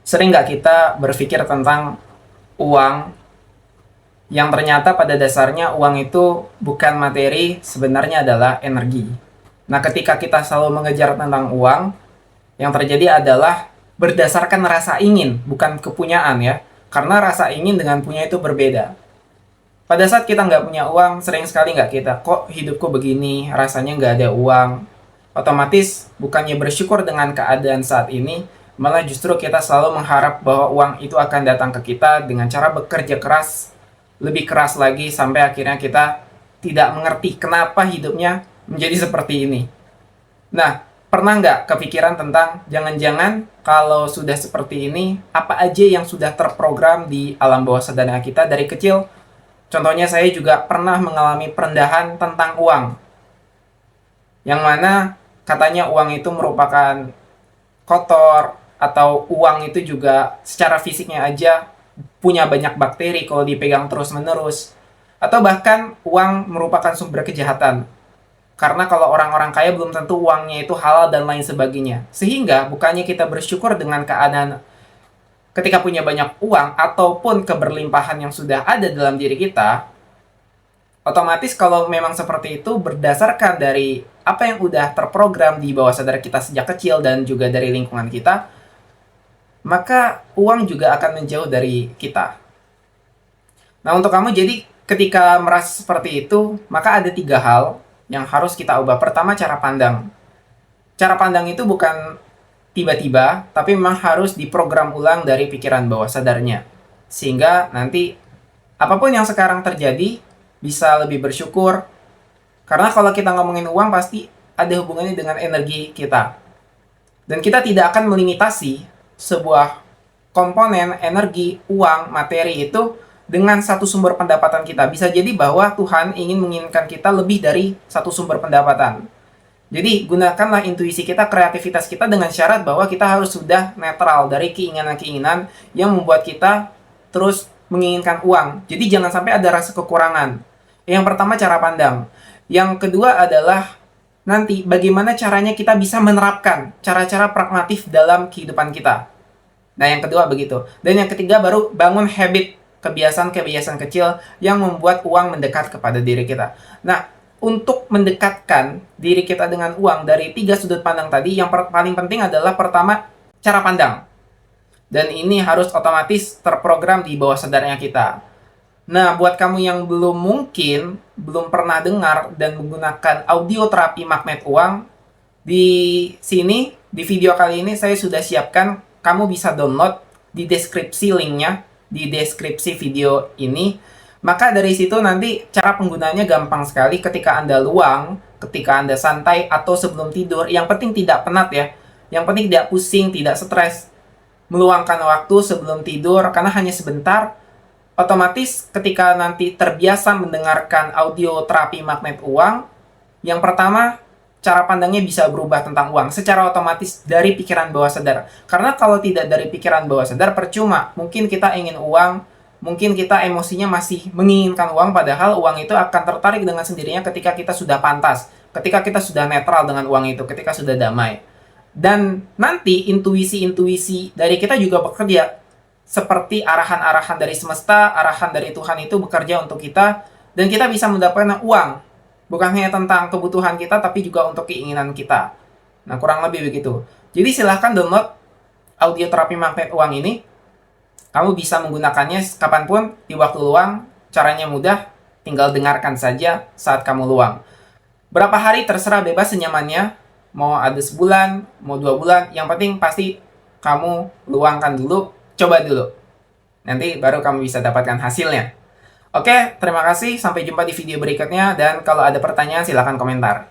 Sering nggak kita berpikir tentang uang yang ternyata pada dasarnya uang itu bukan materi, sebenarnya adalah energi. Nah, ketika kita selalu mengejar tentang uang, yang terjadi adalah berdasarkan rasa ingin, bukan kepunyaan ya. Karena rasa ingin dengan punya itu berbeda. Pada saat kita nggak punya uang, sering sekali nggak kita, kok hidupku begini, rasanya nggak ada uang. Otomatis, bukannya bersyukur dengan keadaan saat ini, malah justru kita selalu mengharap bahwa uang itu akan datang ke kita dengan cara bekerja keras, lebih keras lagi, sampai akhirnya kita tidak mengerti kenapa hidupnya menjadi seperti ini. Nah, pernah nggak kepikiran tentang jangan-jangan kalau sudah seperti ini, apa aja yang sudah terprogram di alam bawah sadarnya kita dari kecil? Contohnya saya juga pernah mengalami perendahan tentang uang. Yang mana katanya uang itu merupakan kotor, atau uang itu juga secara fisiknya aja punya banyak bakteri kalau dipegang terus-menerus. Atau bahkan uang merupakan sumber kejahatan. Karena kalau orang-orang kaya belum tentu uangnya itu halal dan lain sebagainya. Sehingga bukannya kita bersyukur dengan keadaan ketika punya banyak uang ataupun keberlimpahan yang sudah ada dalam diri kita, otomatis kalau memang seperti itu berdasarkan dari apa yang udah terprogram di bawah sadar kita sejak kecil dan juga dari lingkungan kita, maka uang juga akan menjauh dari kita. Nah, untuk kamu jadi ketika merasa seperti itu, maka ada 3 hal yang harus kita ubah. Pertama, cara pandang. Cara pandang itu bukan tiba-tiba, tapi memang harus diprogram ulang dari pikiran bawah sadarnya. Sehingga nanti apapun yang sekarang terjadi bisa lebih bersyukur. Karena kalau kita ngomongin uang pasti ada hubungannya dengan energi kita. Dan kita tidak akan melimitasi sebuah komponen energi, uang, materi itu dengan satu sumber pendapatan kita. Bisa jadi bahwa Tuhan ingin menginginkan kita lebih dari satu sumber pendapatan. Jadi, gunakanlah intuisi kita, kreativitas kita dengan syarat bahwa kita harus sudah netral dari keinginan-keinginan yang membuat kita terus menginginkan uang. Jadi, jangan sampai ada rasa kekurangan. Yang pertama, cara pandang. Yang kedua adalah nanti bagaimana caranya kita bisa menerapkan cara-cara pragmatif dalam kehidupan kita. Nah, yang kedua begitu. Dan yang ketiga baru bangun habit, kebiasaan-kebiasaan kecil yang membuat uang mendekat kepada diri kita. Nah, untuk mendekatkan diri kita dengan uang dari 3 sudut pandang tadi, yang paling penting adalah pertama, cara pandang. Dan ini harus otomatis terprogram di bawah sadarnya kita. Nah, buat kamu yang belum pernah dengar dan menggunakan audio terapi magnet uang, di sini, di video kali ini saya sudah siapkan, kamu bisa download di deskripsi linknya, di deskripsi video ini. Maka dari situ nanti cara penggunaannya gampang sekali ketika Anda luang, ketika Anda santai, atau sebelum tidur. Yang penting tidak penat ya. Yang penting tidak pusing, tidak stres. Meluangkan waktu sebelum tidur, karena hanya sebentar. Otomatis ketika nanti terbiasa mendengarkan audio terapi magnet uang, yang pertama, cara pandangnya bisa berubah tentang uang secara otomatis dari pikiran bawah sadar. Karena kalau tidak dari pikiran bawah sadar, percuma. Mungkin kita ingin uang, mungkin kita emosinya masih menginginkan uang, padahal uang itu akan tertarik dengan sendirinya ketika kita sudah pantas, ketika kita sudah netral dengan uang itu, ketika sudah damai. Dan nanti intuisi-intuisi dari kita juga bekerja seperti arahan-arahan dari semesta, arahan dari Tuhan itu bekerja untuk kita, dan kita bisa mendapatkan uang. Bukan hanya tentang kebutuhan kita, tapi juga untuk keinginan kita. Nah, kurang lebih begitu. Jadi silahkan download audio terapi magnet uang ini. Kamu bisa menggunakannya kapanpun, di waktu luang. Caranya mudah, tinggal dengarkan saja saat kamu luang. Berapa hari terserah, bebas senyamannya. Mau ada sebulan, mau 2 bulan. Yang penting pasti kamu luangkan dulu, coba dulu. Nanti baru kamu bisa dapatkan hasilnya. Oke, terima kasih. Sampai jumpa di video berikutnya. Dan kalau ada pertanyaan silahkan komentar.